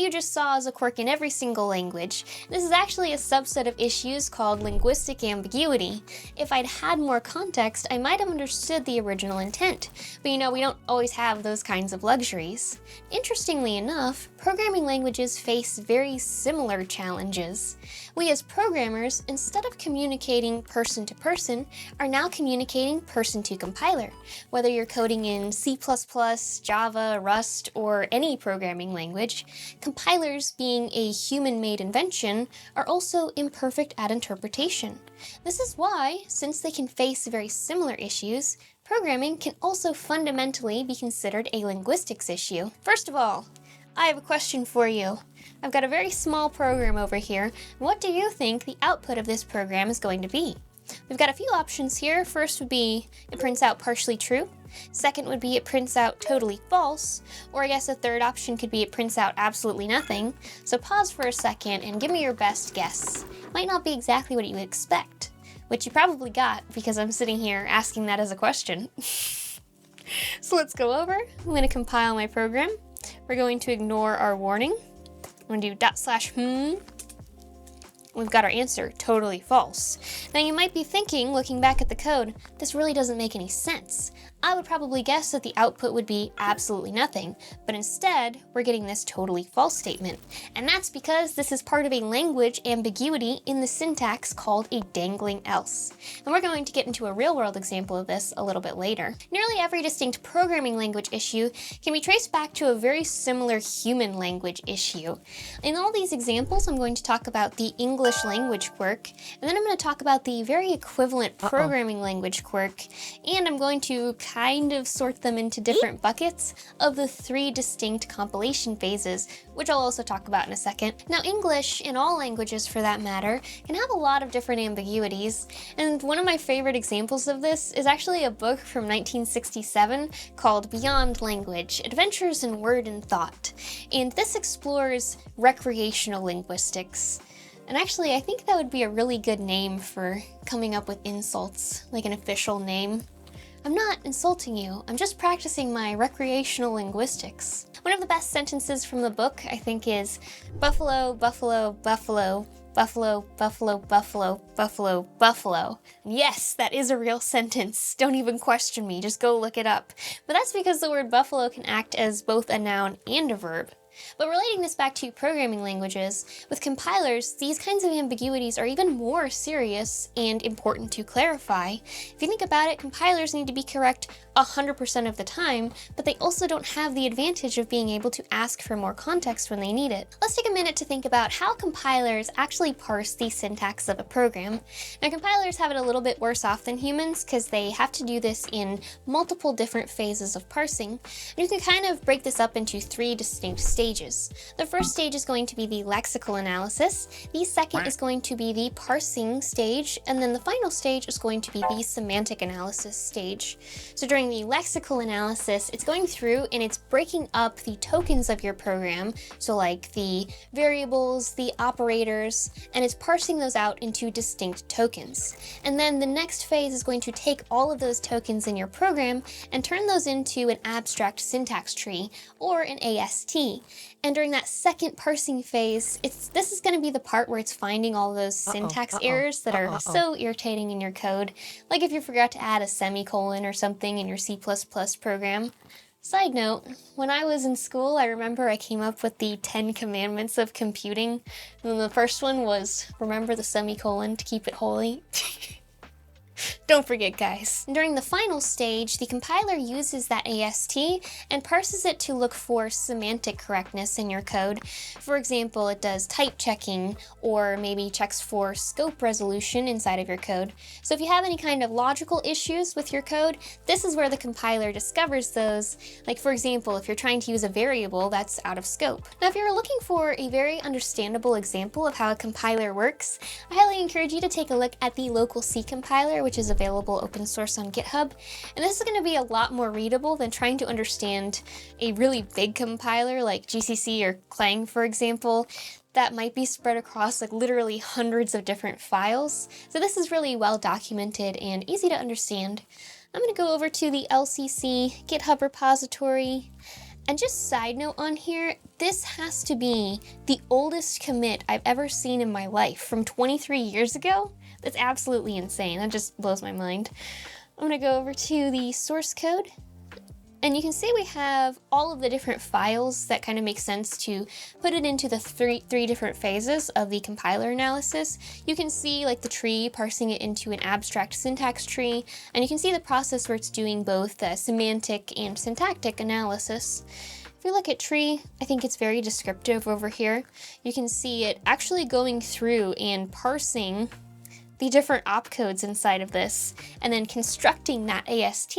you just saw is a quirk in every single language. This is actually a subset of issues called linguistic ambiguity. If I'd had more context, I might have understood the original intent. But you know, we don't always have those kinds of luxuries. Interestingly enough, programming languages face very similar challenges. We as programmers, instead of communicating person to person, are now communicating person to compiler. Whether you're coding in C++, Java, Rust, or any programming language, compilers, being a human-made invention, are also imperfect at interpretation. This is why, since they can face very similar issues, programming can also fundamentally be considered a linguistics issue. First of all, I have a question for you. I've got a very small program over here. What do you think the output of this program is going to be? We've got a few options here. First would be it prints out partially true. Second would be it prints out totally false. Or I guess a third option could be it prints out absolutely nothing. So pause for a second and give me your best guess. Might not be exactly what you would expect, which you probably got because I'm sitting here asking that as a question. So let's go over. I'm going to compile my program. We're going to ignore our warning. I'm going to do /. We've got our answer, totally false. Now you might be thinking, looking back at the code, this really doesn't make any sense. I would probably guess that the output would be absolutely nothing, but instead, we're getting this totally false statement. And that's because this is part of a language ambiguity in the syntax called a dangling else. And we're going to get into a real-world example of this a little bit later. Nearly every distinct programming language issue can be traced back to a very similar human language issue. In all these examples, I'm going to talk about the English language quirk, and then I'm going to talk about the very equivalent programming language quirk, and I'm going to kind of sort them into different buckets of the 3 distinct compilation phases, which I'll also talk about in a second. Now, English, and all languages for that matter, can have a lot of different ambiguities, and one of my favorite examples of this is actually a book from 1967 called Beyond Language: Adventures in Word and Thought, and this explores recreational linguistics. And actually, I think that would be a really good name for coming up with insults, like an official name. I'm not insulting you, I'm just practicing my recreational linguistics. One of the best sentences from the book, I think, is buffalo, buffalo, buffalo, buffalo, buffalo, buffalo, buffalo, buffalo. Yes, that is a real sentence. Don't even question me, just go look it up. But that's because the word buffalo can act as both a noun and a verb. But relating this back to programming languages, with compilers, these kinds of ambiguities are even more serious and important to clarify. If you think about it, compilers need to be correct 100% of the time, but they also don't have the advantage of being able to ask for more context when they need it. Let's take a minute to think about how compilers actually parse the syntax of a program. Now, compilers have it a little bit worse off than humans because they have to do this in multiple different phases of parsing. And you can kind of break this up into 3 distinct stages. The first stage is going to be the lexical analysis, the second is going to be the parsing stage, and then the final stage is going to be the semantic analysis stage. So during the lexical analysis, it's going through and it's breaking up the tokens of your program, so like the variables, the operators, and it's parsing those out into distinct tokens. And then the next phase is going to take all of those tokens in your program and turn those into an abstract syntax tree, or an AST. And during that second parsing phase, this is going to be the part where it's finding all those syntax errors that are so irritating in your code, like if you forgot to add a semicolon or something in your C++ program. Side note, when I was in school, I remember I came up with the 10 commandments of computing, and then the first one was, remember the semicolon to keep it holy. Don't forget, guys. During the final stage, the compiler uses that AST and parses it to look for semantic correctness in your code. For example, it does type checking, or maybe checks for scope resolution inside of your code. So if you have any kind of logical issues with your code, this is where the compiler discovers those. Like, for example, if you're trying to use a variable that's out of scope. Now, if you're looking for a very understandable example of how a compiler works, I highly encourage you to take a look at the local C compiler, which is available open source on GitHub. And this is going to be a lot more readable than trying to understand a really big compiler like GCC or Clang, for example, that might be spread across like literally hundreds of different files. So this is really well documented and easy to understand. I'm going to go over to the LCC GitHub repository, And just side note on here, this has to be the oldest commit I've ever seen in my life from 23 years ago. That's absolutely insane. That just blows my mind. I'm gonna go over to the source code. And you can see we have all of the different files that kind of make sense to put it into the three different phases of the compiler analysis. You can see like the tree parsing it into an abstract syntax tree, and you can see the process where it's doing both semantic and syntactic analysis. If we look at tree, I think it's very descriptive over here. You can see it actually going through and parsing the different opcodes inside of this, and then constructing that AST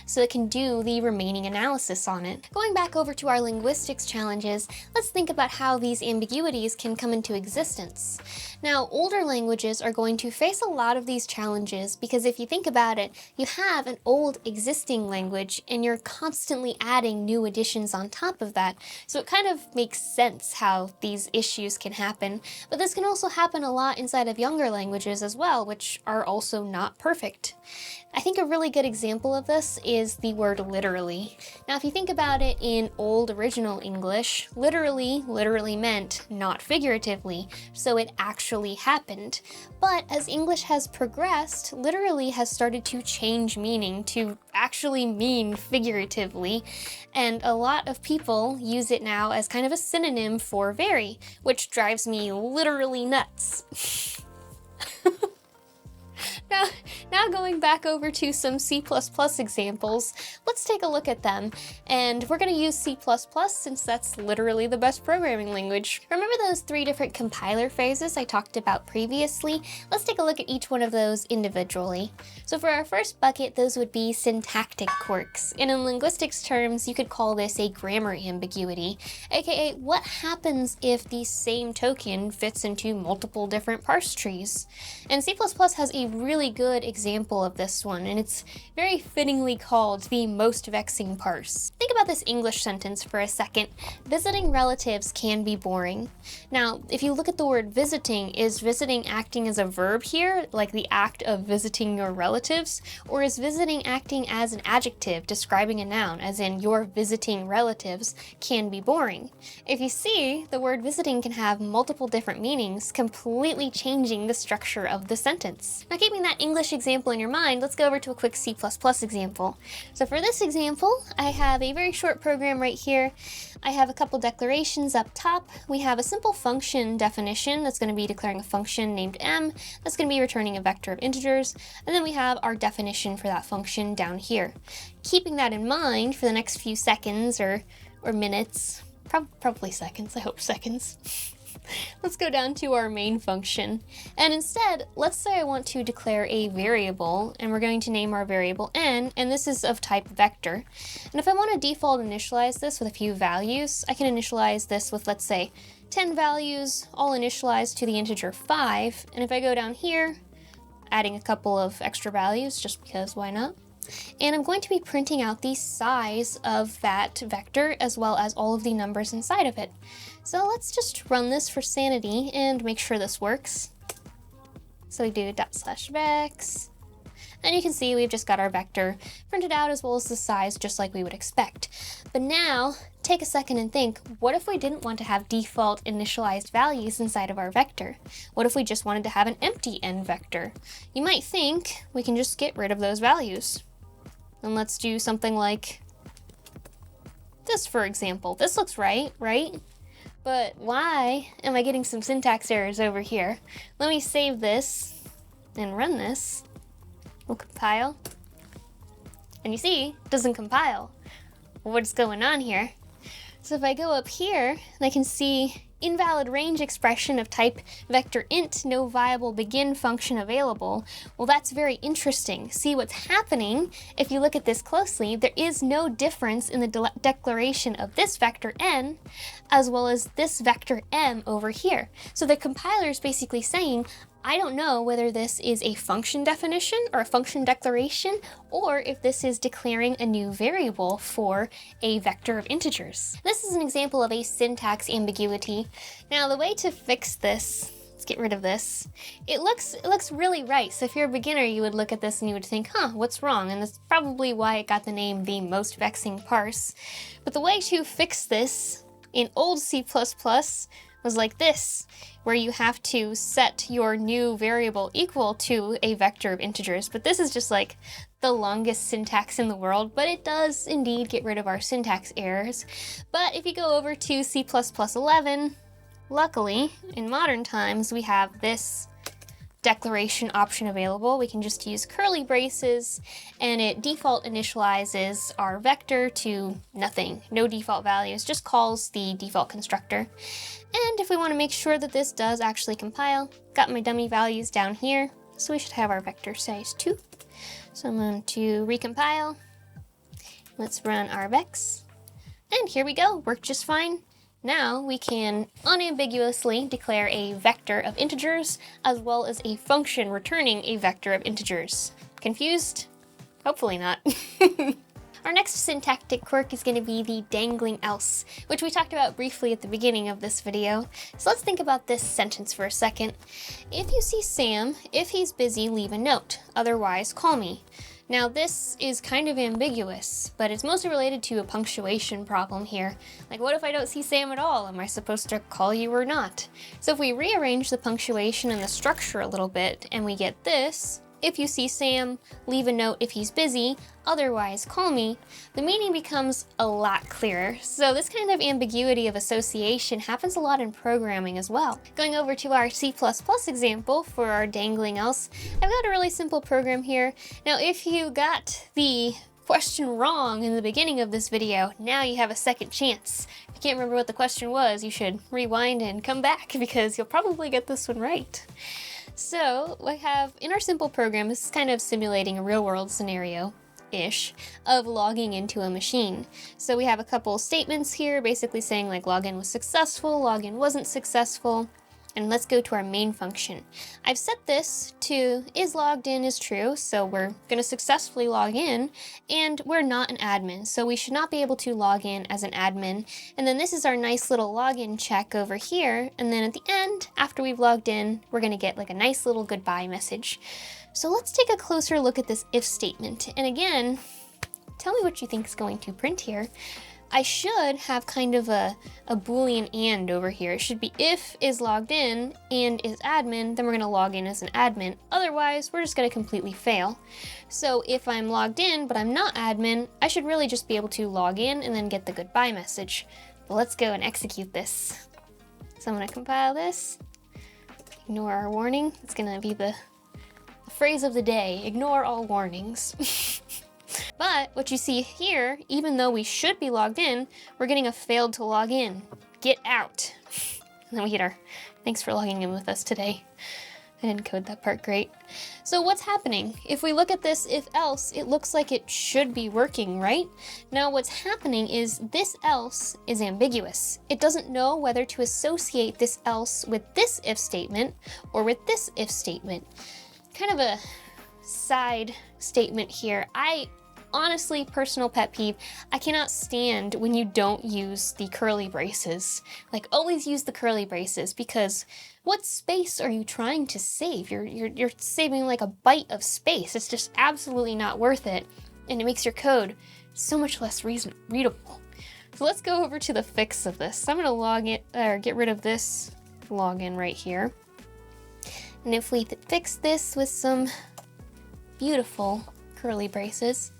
so it can do the remaining analysis on it. Going back over to our linguistics challenges, let's think about how these ambiguities can come into existence. Now, older languages are going to face a lot of these challenges because if you think about it, you have an old existing language and you're constantly adding new additions on top of that. So it kind of makes sense how these issues can happen, but this can also happen a lot inside of younger languages as well, which are also not perfect. I think a really good example of this is the word literally. Now, if you think about it in old original English, literally meant not figuratively, so it actually happened. But as English has progressed, literally has started to change meaning to actually mean figuratively, and a lot of people use it now as kind of a synonym for very, which drives me literally nuts. Now going back over to some C++ examples, let's take a look at them. And we're going to use C++ since that's literally the best programming language. Remember those three different compiler phases I talked about previously? Let's take a look at each one of those individually. So for our first bucket, those would be syntactic quirks. And in linguistics terms, you could call this a grammar ambiguity, aka what happens if the same token fits into multiple different parse trees. And C++ has a really good example of this one, and it's very fittingly called the most vexing parse. Think about this English sentence for a second. Visiting relatives can be boring. Now, if you look at the word visiting, is visiting acting as a verb here, like the act of visiting your relatives, or is visiting acting as an adjective describing a noun, as in your visiting relatives can be boring? If you see, the word visiting can have multiple different meanings, completely changing the structure of the sentence. Now, keeping that English example in your mind, let's go over to a quick C++ example. So for this example, I have a very short program right here. I have a couple declarations up top. We have a simple function definition that's going to be declaring a function named m that's going to be returning a vector of integers, and then we have our definition for that function down here. Keeping that in mind for the next few seconds or minutes, probably seconds, I hope seconds. Let's go down to our main function, and instead, let's say I want to declare a variable, and we're going to name our variable n, and this is of type vector. And if I want to default initialize this with a few values, I can initialize this with, let's say, 10 values, all initialized to the integer 5, and if I go down here, adding a couple of extra values, just because why not? And I'm going to be printing out the size of that vector as well as all of the numbers inside of it. So let's just run this for sanity and make sure this works. So we do /vex, and you can see we've just got our vector printed out as well as the size just like we would expect. But now, take a second and think, what if we didn't want to have default initialized values inside of our vector? What if we just wanted to have an empty n vector? You might think we can just get rid of those values. And let's do something like this, for example. This looks right? But why am I getting some syntax errors over here? Let me save this and run this. We'll compile. And you see, it doesn't compile. What's going on here? So if I go up here, I can see invalid range expression of type vector int, no viable begin function available. Well, that's very interesting. See what's happening, if you look at this closely, there is no difference in the declaration of this vector n as well as this vector m over here. So the compiler is basically saying, I don't know whether this is a function definition or a function declaration, or if this is declaring a new variable for a vector of integers. This is an example of a syntax ambiguity. Now, the way to fix this Let's get rid of this. It looks really right. So if you're a beginner, you would look at this and you would think, huh, what's wrong? And that's probably why it got the name the most vexing parse. But the way to fix this in old C++ was like this, where you have to set your new variable equal to a vector of integers. But this is just like the longest syntax in the world, but it does indeed get rid of our syntax errors. But if you go over to C++ 11, luckily, in modern times, we have this declaration option available. We can just use curly braces, and it default initializes our vector to nothing, no default values, just calls the default constructor. And if we want to make sure that this does actually compile, got my dummy values down here, so we should have our vector size 2. So I'm going to recompile. Let's run our vex. And here we go, worked just fine. Now we can unambiguously declare a vector of integers as well as a function returning a vector of integers. Confused? Hopefully not. Our next syntactic quirk is going to be the dangling else, which we talked about briefly at the beginning of this video. So let's think about this sentence for a second. If you see Sam, if he's busy, leave a note. Otherwise, call me. Now this is kind of ambiguous, but it's mostly related to a punctuation problem here. Like, what if I don't see Sam at all? Am I supposed to call you or not? So if we rearrange the punctuation and the structure a little bit, and we get this, if you see Sam, leave a note if he's busy, otherwise call me, the meaning becomes a lot clearer. So this kind of ambiguity of association happens a lot in programming as well. Going over to our C++ example for our dangling else, I've got a really simple program here. Now if you got the question wrong in the beginning of this video, now you have a second chance. If you can't remember what the question was, you should rewind and come back because you'll probably get this one right. So we have, in our simple program, this is kind of simulating a real-world scenario-ish of logging into a machine. So we have a couple statements here, basically saying like login was successful, login wasn't successful, and let's go to our main function. I've set this to is logged in is true, so we're gonna successfully log in, and we're not an admin, so we should not be able to log in as an admin. And then this is our nice little login check over here, and then at the end, after we've logged in, we're gonna get like a nice little goodbye message. So let's take a closer look at this if statement. And again, tell me what you think is going to print here. I should have kind of a Boolean and over here. It should be if is logged in and is admin, then we're gonna log in as an admin. Otherwise, we're just gonna completely fail. So if I'm logged in, but I'm not admin, I should really just be able to log in and then get the goodbye message. But let's go and execute this. So I'm gonna compile this, ignore our warning. It's gonna be the phrase of the day, ignore all warnings. But what you see here, even though we should be logged in, we're getting a failed to log in. Get out. And then we get our thanks for logging in with us today. I didn't code that part great. So what's happening? If we look at this if else, it looks like it should be working, right? Now what's happening is this else is ambiguous. It doesn't know whether to associate this else with this if statement or with this if statement. Kind of a side statement here. Honestly, personal pet peeve, I cannot stand when you don't use the curly braces. Like, always use the curly braces, because what space are you trying to save? You're saving like a byte of space. It's just absolutely not worth it, and it makes your code so much less readable. So let's go over to the fix of this. I'm gonna get rid of this login right here. And if we fix this with some beautiful curly braces,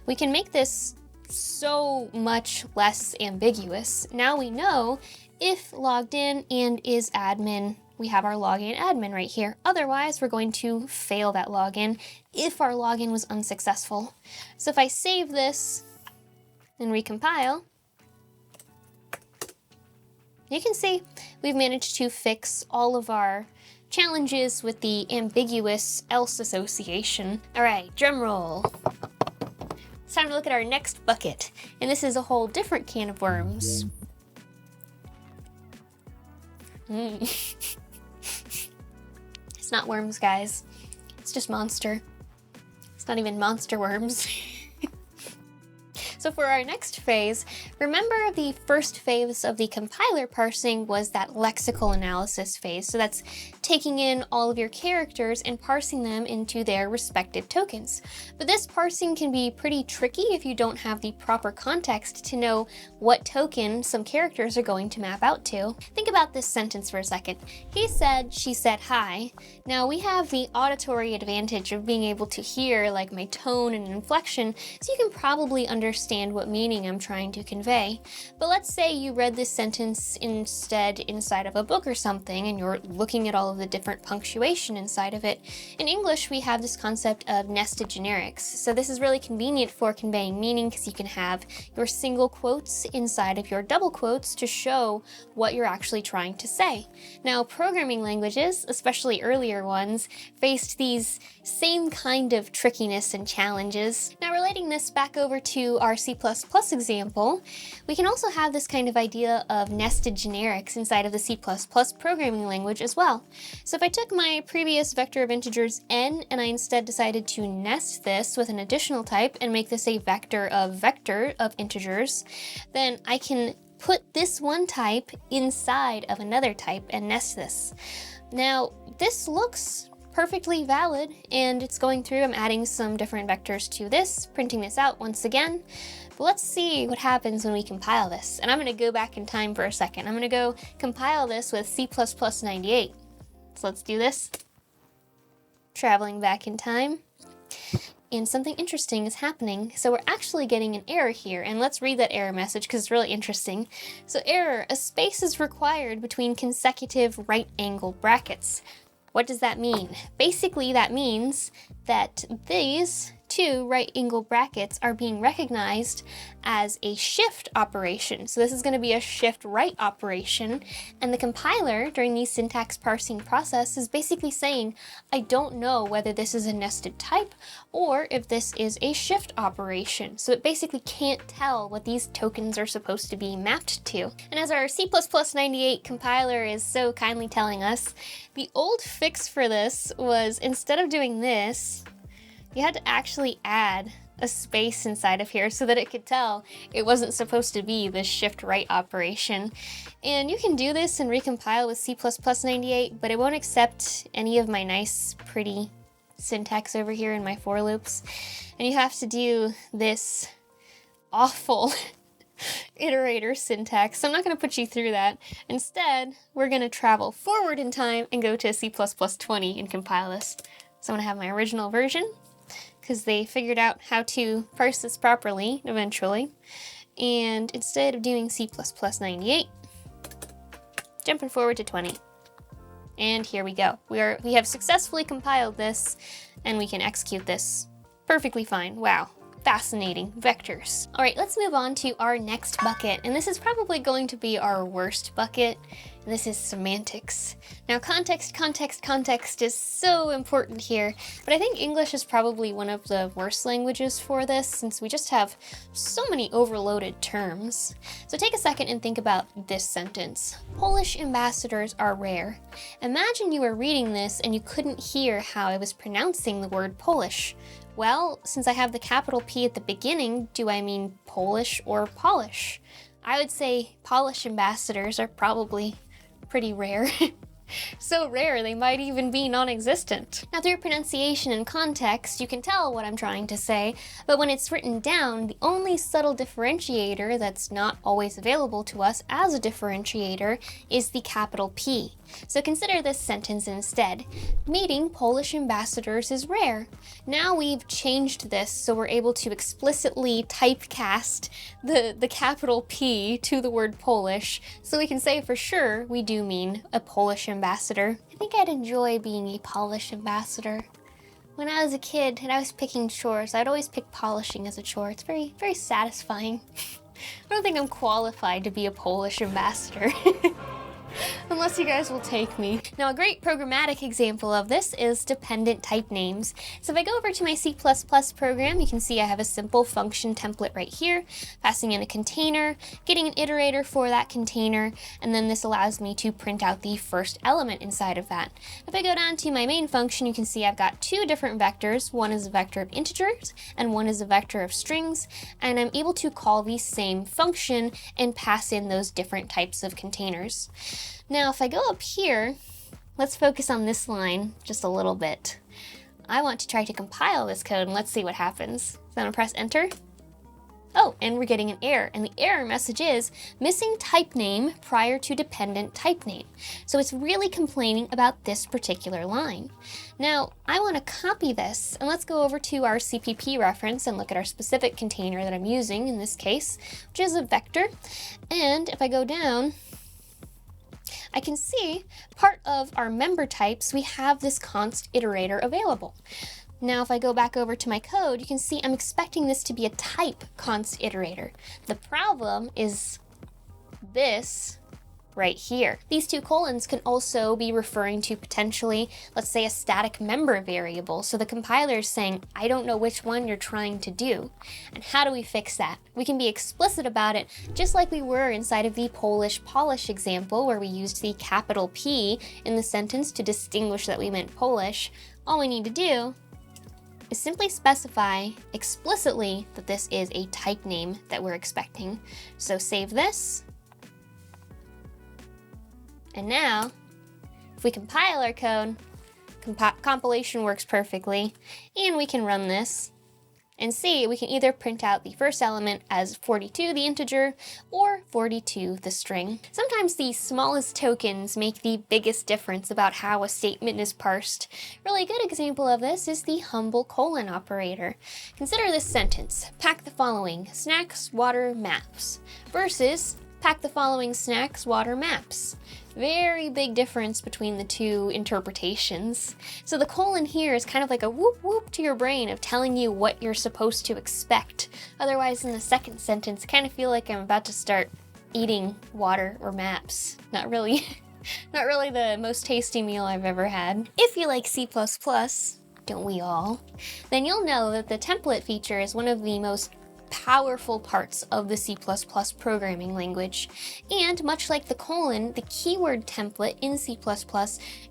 we can make this so much less ambiguous. Now we know if logged in and is admin, we have our login admin right here. Otherwise, we're going to fail that login if our login was unsuccessful. So if I save this and recompile, you can see we've managed to fix all of our challenges with the ambiguous else association. All right, drum roll. It's time to look at our next bucket, and this is a whole different can of worms. It's not worms, guys. It's just monster. It's not even monster worms. So for our next phase, remember the first phase of the compiler parsing was that lexical analysis phase. So that's taking in all of your characters and parsing them into their respective tokens. But this parsing can be pretty tricky if you don't have the proper context to know what token some characters are going to map out to. Think about this sentence for a second. He said, she said hi. Now we have the auditory advantage of being able to hear like my tone and inflection, so you can probably understand what meaning I'm trying to convey. But let's say you read this sentence instead inside of a book or something, and you're looking at all of the different punctuation inside of it. In English, we have this concept of nested generics. So this is really convenient for conveying meaning because you can have your single quotes inside of your double quotes to show what you're actually trying to say. Now, programming languages, especially earlier ones, faced these same kind of trickiness and challenges. Now, relating this back over to our C++ example, we can also have this kind of idea of nested generics inside of the C++ programming language as well. So if I took my previous vector of integers n and I instead decided to nest this with an additional type and make this a vector of integers, then I can put this one type inside of another type and nest this. Now, this looks perfectly valid, and it's going through. I'm adding some different vectors to this, printing this out once again. But let's see what happens when we compile this. And I'm going to go back in time for a second. I'm going to go compile this with C++ 98. So let's do this. Traveling back in time. And something interesting is happening. So we're actually getting an error here, and let's read that error message because it's really interesting. So error, a space is required between consecutive right-angled brackets. What does that mean? Basically, that means that these two right-angled brackets are being recognized as a shift operation. So this is going to be a shift right operation, and the compiler during the syntax parsing process is basically saying, I don't know whether this is a nested type or if this is a shift operation. So it basically can't tell what these tokens are supposed to be mapped to. And as our C++ 98 compiler is so kindly telling us, the old fix for this was instead of doing this, you had to actually add a space inside of here so that it could tell it wasn't supposed to be this shift right operation. And you can do this and recompile with C++ 98, but it won't accept any of my nice, pretty syntax over here in my for loops. And you have to do this awful iterator syntax, so I'm not going to put you through that. Instead, we're going to travel forward in time and go to C++ 20 and compile this. So I'm going to have my original version, because they figured out how to parse this properly eventually. And instead of doing C++ 98, jumping forward to 20. And here we go. We have successfully compiled this, and we can execute this perfectly fine. Wow. Fascinating. Vectors. All right, let's move on to our next bucket, and this is probably going to be our worst bucket, and this is semantics. Now, context is so important here, but I think English is probably one of the worst languages for this, since we just have so many overloaded terms. So take a second and think about this sentence. Polish ambassadors are rare. Imagine you were reading this and you couldn't hear how I was pronouncing the word Polish. Well, since I have the capital P at the beginning, do I mean Polish or polish? I would say Polish ambassadors are probably pretty rare. So rare, they might even be non-existent. Now, through pronunciation and context, you can tell what I'm trying to say, but when it's written down, the only subtle differentiator that's not always available to us as a differentiator is the capital P. So consider this sentence instead. Meeting Polish ambassadors is rare. Now we've changed this so we're able to explicitly typecast the capital P to the word Polish, so we can say for sure we do mean a Polish ambassador. I think I'd enjoy being a Polish ambassador. When I was a kid and I was picking chores, I'd always pick polishing as a chore. It's very, very satisfying. I don't think I'm qualified to be a Polish ambassador. Unless you guys will take me. Now, a great programmatic example of this is dependent type names. So if I go over to my C++ program, you can see I have a simple function template right here, passing in a container, getting an iterator for that container, and then this allows me to print out the first element inside of that. If I go down to my main function, you can see I've got two different vectors. One is a vector of integers, and one is a vector of strings, and I'm able to call the same function and pass in those different types of containers. Now, if I go up here, let's focus on this line just a little bit. I want to try to compile this code, and let's see what happens. So I'm gonna press enter. Oh, and we're getting an error, and the error message is missing type name prior to dependent type name. So it's really complaining about this particular line. Now, I want to copy this, and let's go over to our CPP reference and look at our specific container that I'm using in this case, which is a vector. And if I go down, I can see part of our member types, we have this const iterator available. Now, if I go back over to my code, you can see I'm expecting this to be a type const iterator. The problem is this right here. These two colons can also be referring to potentially, let's say, a static member variable. So the compiler is saying, I don't know which one you're trying to do. And how do we fix that? We can be explicit about it, just like we were inside of the Polish example, where we used the capital P in the sentence to distinguish that we meant Polish. All we need to do is simply specify explicitly that this is a type name that we're expecting. So save this. And now, if we compile our code, compilation works perfectly, and we can run this and see we can either print out the first element as 42, the integer, or 42, the string. Sometimes the smallest tokens make the biggest difference about how a statement is parsed. A really good example of this is the humble colon operator. Consider this sentence: pack the following, snacks, water, maps, versus pack the following snacks, water, maps. Very big difference between the two interpretations. So the colon here is kind of like a whoop whoop to your brain of telling you what you're supposed to expect. Otherwise, in the second sentence, I kind of feel like I'm about to start eating water or maps. Not really, not really the most tasty meal I've ever had. If you like C++, don't we all? Then you'll know that the template feature is one of the most powerful parts of the C++ programming language. And much like the colon, the keyword template in C++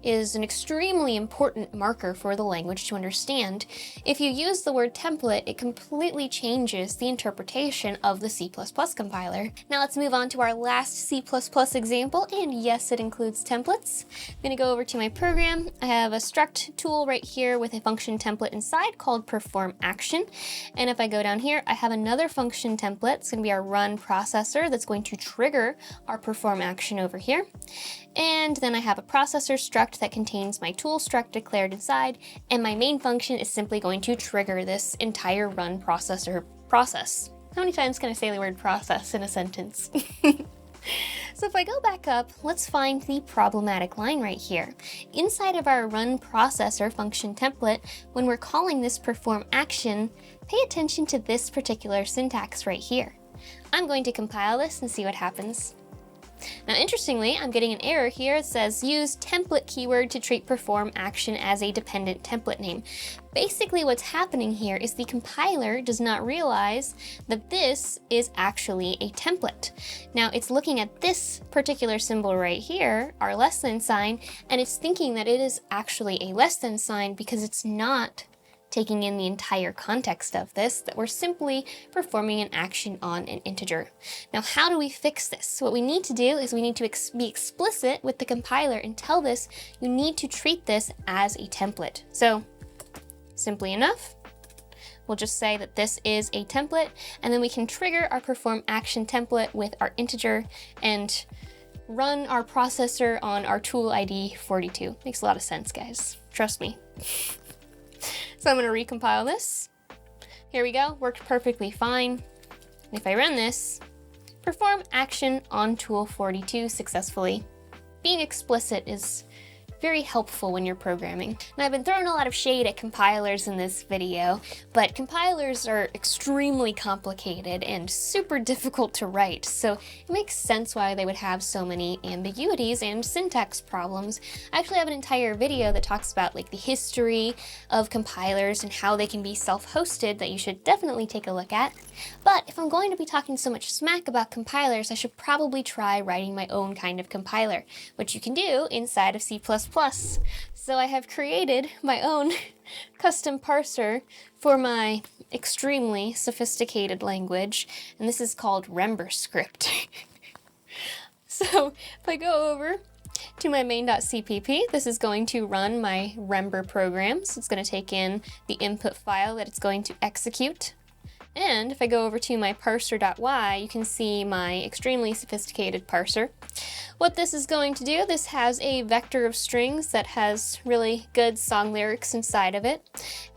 is an extremely important marker for the language to understand. If you use the word template, it completely changes the interpretation of the C++ compiler. Now let's move on to our last C++ example, and yes, it includes templates. I'm gonna go over to my program. I have a struct tool right here with a function template inside called perform action. And if I go down here, I have another function template. It's going to be our run processor that's going to trigger our perform action over here. And then I have a processor struct that contains my tool struct declared inside, and my main function is simply going to trigger this entire run processor process. How many times can I say the word process in a sentence? So if I go back up, let's find the problematic line right here. Inside of our run processor function template, when we're calling this perform action, pay attention to this particular syntax right here. I'm going to compile this and see what happens. Now, interestingly, I'm getting an error here. It says use template keyword to treat perform action as a dependent template name. Basically, what's happening here is the compiler does not realize that this is actually a template. Now, it's looking at this particular symbol right here, our less than sign, and it's thinking that it is actually a less than sign because it's not taking in the entire context of this, that we're simply performing an action on an integer. Now, how do we fix this? So what we need to do is we need to be explicit with the compiler and tell this you need to treat this as a template. So simply enough, we'll just say that this is a template, and then we can trigger our perform action template with our integer and run our processor on our tool ID 42. Makes a lot of sense, guys. Trust me. So I'm going to recompile this. Here we go, worked perfectly fine. And if I run this, perform action on tool 42 successfully. Being explicit is very helpful when you're programming. Now, I've been throwing a lot of shade at compilers in this video, but compilers are extremely complicated and super difficult to write, so it makes sense why they would have so many ambiguities and syntax problems. I actually have an entire video that talks about like the history of compilers and how they can be self-hosted that you should definitely take a look at. But if I'm going to be talking so much smack about compilers, I should probably try writing my own kind of compiler, which you can do inside of C++. So I have created my own custom parser for my extremely sophisticated language, and this is called RemberScript. So if I go over to my main.cpp, this is going to run my Rember programs. It's going to take in the input file that it's going to execute. And if I go over to my parser.y, you can see my extremely sophisticated parser. What this is going to do, this has a vector of strings that has really good song lyrics inside of it.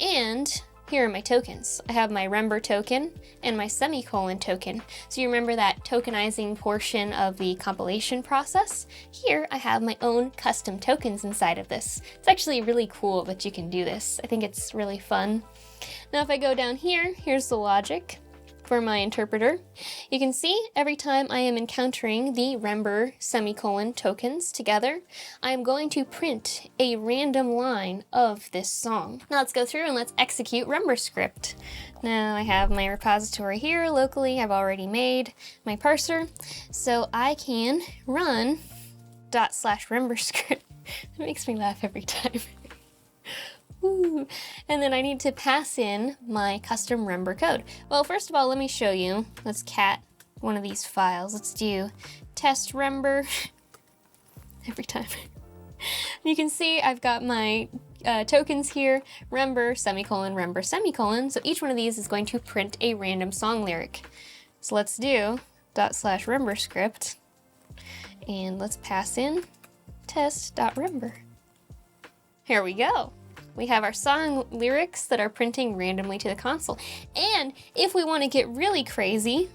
And here are my tokens. I have my Rember token and my semicolon token. So you remember that tokenizing portion of the compilation process? Here I have my own custom tokens inside of this. It's actually really cool that you can do this. I think it's really fun. Now if I go down here, here's the logic for my interpreter. You can see every time I am encountering the Rember semicolon tokens together, I am going to print a random line of this song. Now let's go through and let's execute RemberScript. Now I have my repository here locally. I've already made my parser, so I can run /RemberScript. It makes me laugh every time. Ooh. And then I need to pass in my custom Rember code. Well, first of all, let me show you. Let's cat one of these files. Let's do test Rember every time. You can see I've got my tokens here, Rember, semicolon, Rember, semicolon. So each one of these is going to print a random song lyric. So let's do /RemberScript, and let's pass in test.rember. Here we go. We have our song lyrics that are printing randomly to the console. And if we want to get really crazy,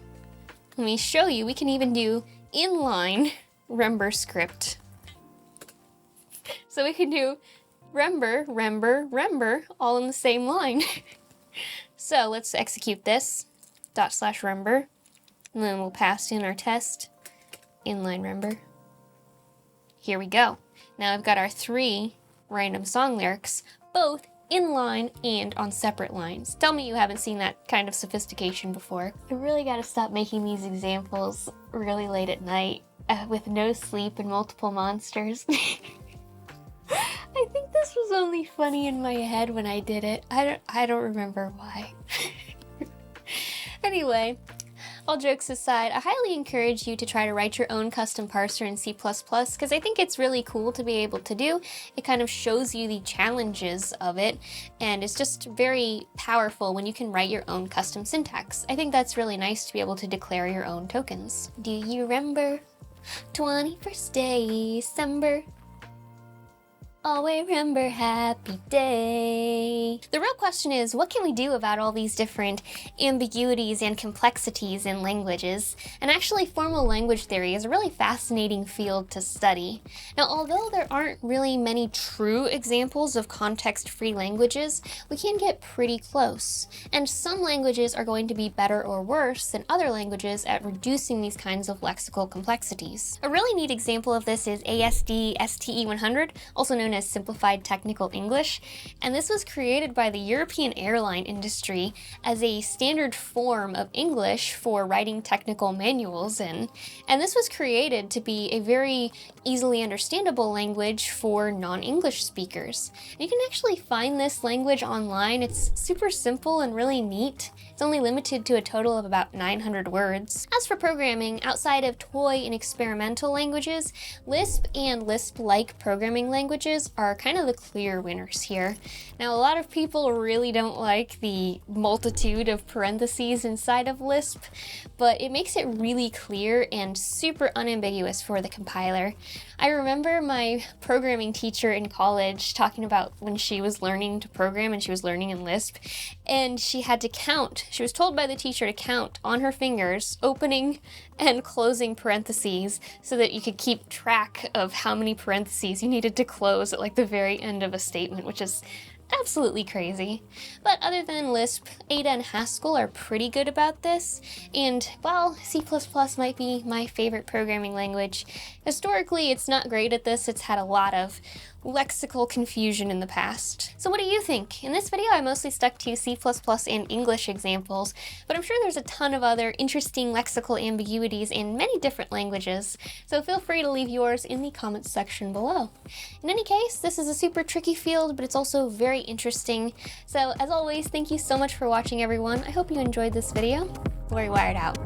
let me show you, we can even do inline RemberScript. So we can do Rember, Rember, Rember, all in the same line. So let's execute this, /Rember, and then we'll pass in our test, inline Rember. Here we go. Now I've got our 3 random song lyrics, both inline and on separate lines. Tell me you haven't seen that kind of sophistication before. I really gotta stop making these examples really late at night with no sleep and multiple monsters. I think this was only funny in my head when I did it. I don't remember why. Anyway, all jokes aside, I highly encourage you to try to write your own custom parser in C++ because I think it's really cool to be able to do. It kind of shows you the challenges of it, and it's just very powerful when you can write your own custom syntax. I think that's really nice to be able to declare your own tokens. Do you remember 21st December? Always remember happy day. The real question is, what can we do about all these different ambiguities and complexities in languages? And actually, formal language theory is a really fascinating field to study. Now, although there aren't really many true examples of context-free languages, we can get pretty close. And some languages are going to be better or worse than other languages at reducing these kinds of lexical complexities. A really neat example of this is ASD STE 100, also known as Simplified Technical English, and this was created by the European airline industry as a standard form of English for writing technical manuals in. And this was created to be a very easily understandable language for non-English speakers. You can actually find this language online. It's super simple and really neat. It's only limited to a total of about 900 words. As for programming, outside of toy and experimental languages, Lisp and Lisp-like programming languages are kind of the clear winners here. Now, a lot of people really don't like the multitude of parentheses inside of Lisp, but it makes it really clear and super unambiguous for the compiler. I remember my programming teacher in college talking about when she was learning to program and she was learning in Lisp, and she had to count she was told by the teacher to count on her fingers, opening and closing parentheses, so that you could keep track of how many parentheses you needed to close at like the very end of a statement, which is absolutely crazy. But other than Lisp, Ada and Haskell are pretty good about this, and while C++ might be my favorite programming language, historically it's not great at this. It's had a lot of lexical confusion in the past. So what do you think? In this video I mostly stuck to C++ and English examples, but I'm sure there's a ton of other interesting lexical ambiguities in many different languages, so feel free to leave yours in the comments section below. In any case, this is a super tricky field, but it's also very interesting. So as always, thank you so much for watching, everyone. I hope you enjoyed this video. Lori Wired out.